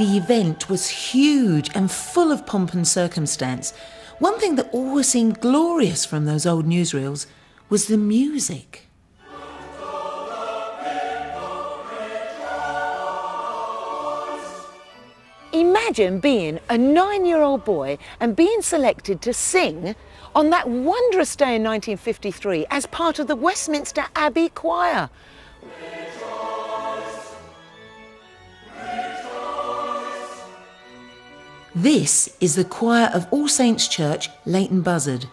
The event was huge and full of pomp and circumstance. One thing that always seemed glorious from those old newsreels was the music. Imagine being a 9-year-old boy and being selected to sing on that wondrous day in 1953 as part of the Westminster Abbey Choir. This is the choir of All Saints Church, Leighton Buzzard.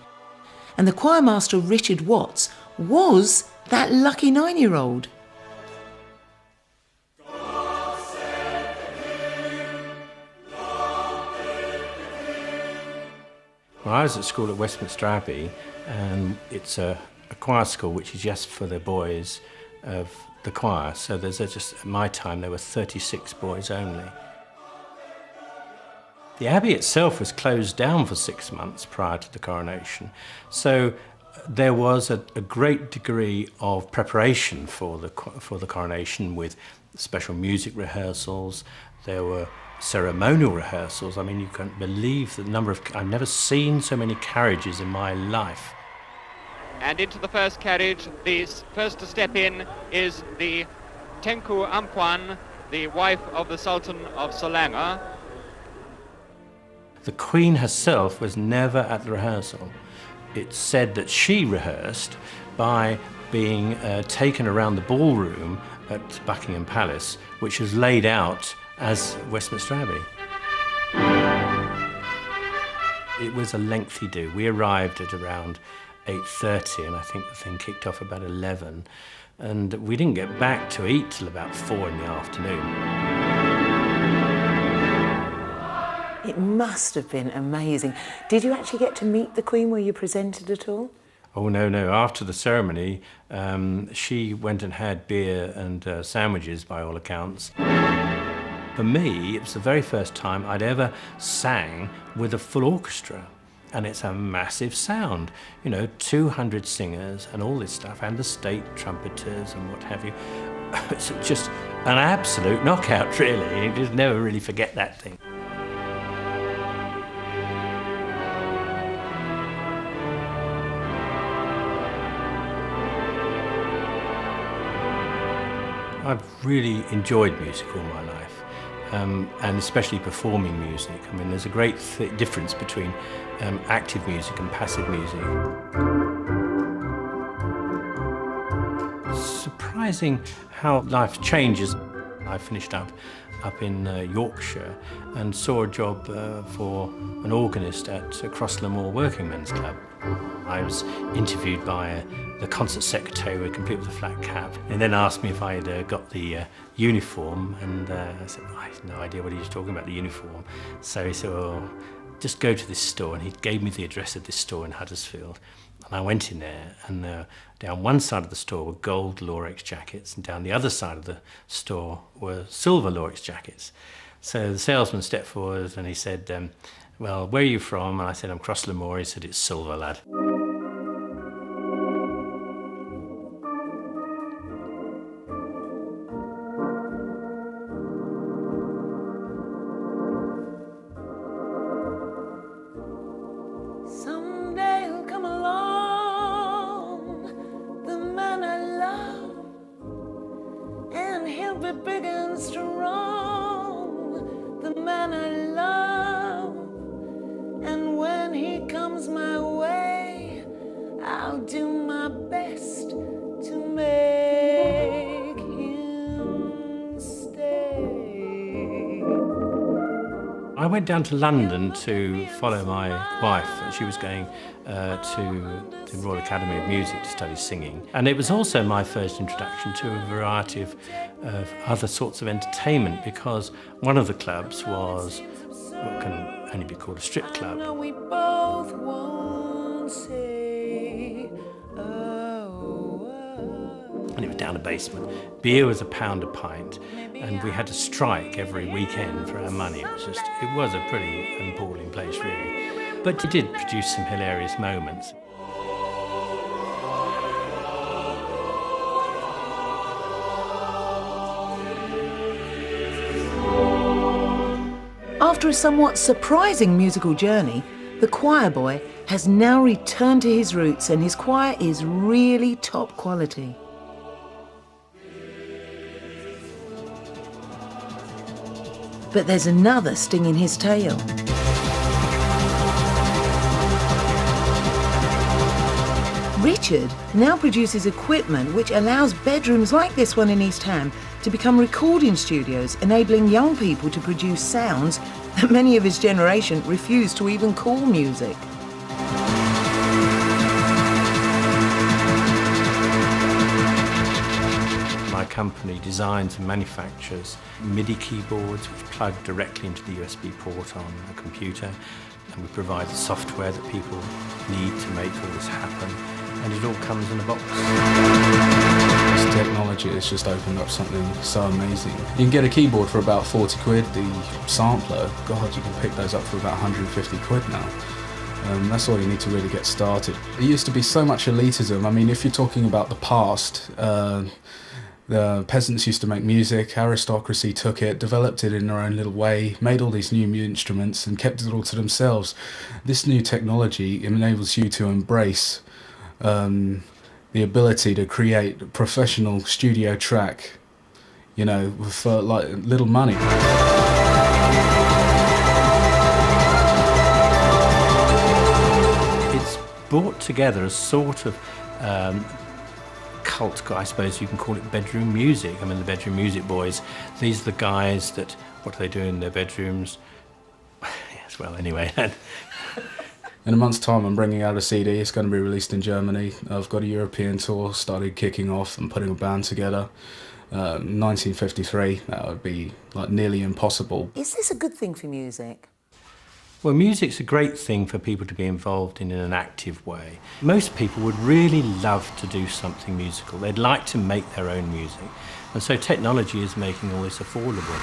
And the choirmaster Richard Watts was that lucky 9-year-old. Well, I was at school at Westminster Abbey, and it's a choir school which is just for the boys of the choir. So at my time there were 36 boys only. The Abbey itself was closed down for 6 months prior to the coronation, so there was a great degree of preparation for the coronation, with special music rehearsals. There were ceremonial rehearsals. I mean, you can't believe the number of... I've never seen so many carriages in my life. And into the first carriage, the first to step in is the Tengku Ampuan, the wife of the Sultan of Selangor. The Queen herself was never at the rehearsal. It's said that she rehearsed by being taken around the ballroom at Buckingham Palace, which was laid out as Westminster Abbey. It was a lengthy do. We arrived at around 8:30, and I think the thing kicked off about 11, and we didn't get back to eat till about 4 in the afternoon. It must have been amazing. Did you actually get to meet the Queen? Were you presented at all? Oh, no. After the ceremony, she went and had beer and sandwiches, by all accounts. For me, it was the very first time I'd ever sang with a full orchestra. And it's a massive sound, 200 singers and all this stuff, and the state trumpeters and what have you. It's just an absolute knockout, really. You just never really forget that thing. I've really enjoyed music all my life, and especially performing music. I mean, there's a great difference between active music and passive music. It's surprising how life changes. I finished up in Yorkshire and saw a job for an organist at Crossland Moor Working Men's Club. I was interviewed by the concert secretary, complete with a flat cap, and then asked me if I had got the uniform, and I said, I had no idea what he was talking about, the uniform. So he said, well, just go to this store, and he gave me the address of this store in Huddersfield. And I went in there, and down one side of the store were gold Lorex jackets, and down the other side of the store were silver Lorex jackets. So the salesman stepped forward and he said, well, where are you from? And I said, I'm Crossland Moor. He said, it's silver, lad. Big and strong, the man I love, and when he comes my way, I'll do my best to make him stay. I went down to London to follow my wife. She was going to the Royal Academy of Music to study singing. And it was also my first introduction to a variety of other sorts of entertainment, because one of the clubs was what can only be called a strip club. We both won't say, oh. And it was down a basement. Beer was £1 a pint, and we had to strike every weekend for our money. It was a pretty appalling place, really. But it did produce some hilarious moments. After a somewhat surprising musical journey, the choir boy has now returned to his roots and his choir is really top quality. But there's another sting in his tail. Richard now produces equipment which allows bedrooms like this one in East Ham to become recording studios, enabling young people to produce sounds that many of his generation refuse to even call music. My company designs and manufactures MIDI keyboards which plug directly into the USB port on a computer, and we provide the software that people need to make all this happen, and it all comes in a box. This technology has just opened up something so amazing. You can get a keyboard for about 40 quid, the sampler, God, you can pick those up for about 150 quid now. That's all you need to really get started. It used to be so much elitism. I mean, if you're talking about the past, the peasants used to make music, aristocracy took it, developed it in their own little way, made all these new instruments and kept it all to themselves. This new technology enables you to embrace the ability to create a professional studio track, you know, for like little money. It's brought together a sort of cult, I suppose you can call it, bedroom music. I mean, the Bedroom Music Boys, these are the guys that, what do they do in their bedrooms? Yes, well, anyway. In a month's time, I'm bringing out a CD. It's going to be released in Germany. I've got a European tour started kicking off and putting a band together. 1953, that would be like nearly impossible. Is this a good thing for music? Well, music's a great thing for people to be involved in an active way. Most people would really love to do something musical. They'd like to make their own music. And so technology is making all this affordable.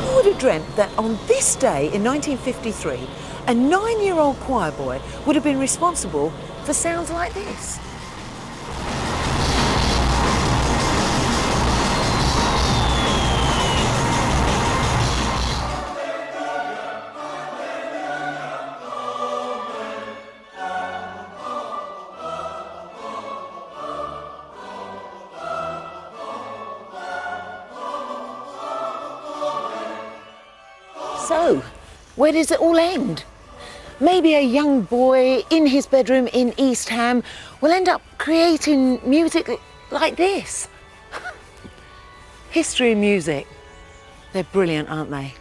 Who would have dreamt that on this day in 1953, a 9-year-old choir boy would have been responsible for sounds like this? So, where does it all end? Maybe a young boy in his bedroom in East Ham will end up creating music like this. History and music, they're brilliant, aren't they?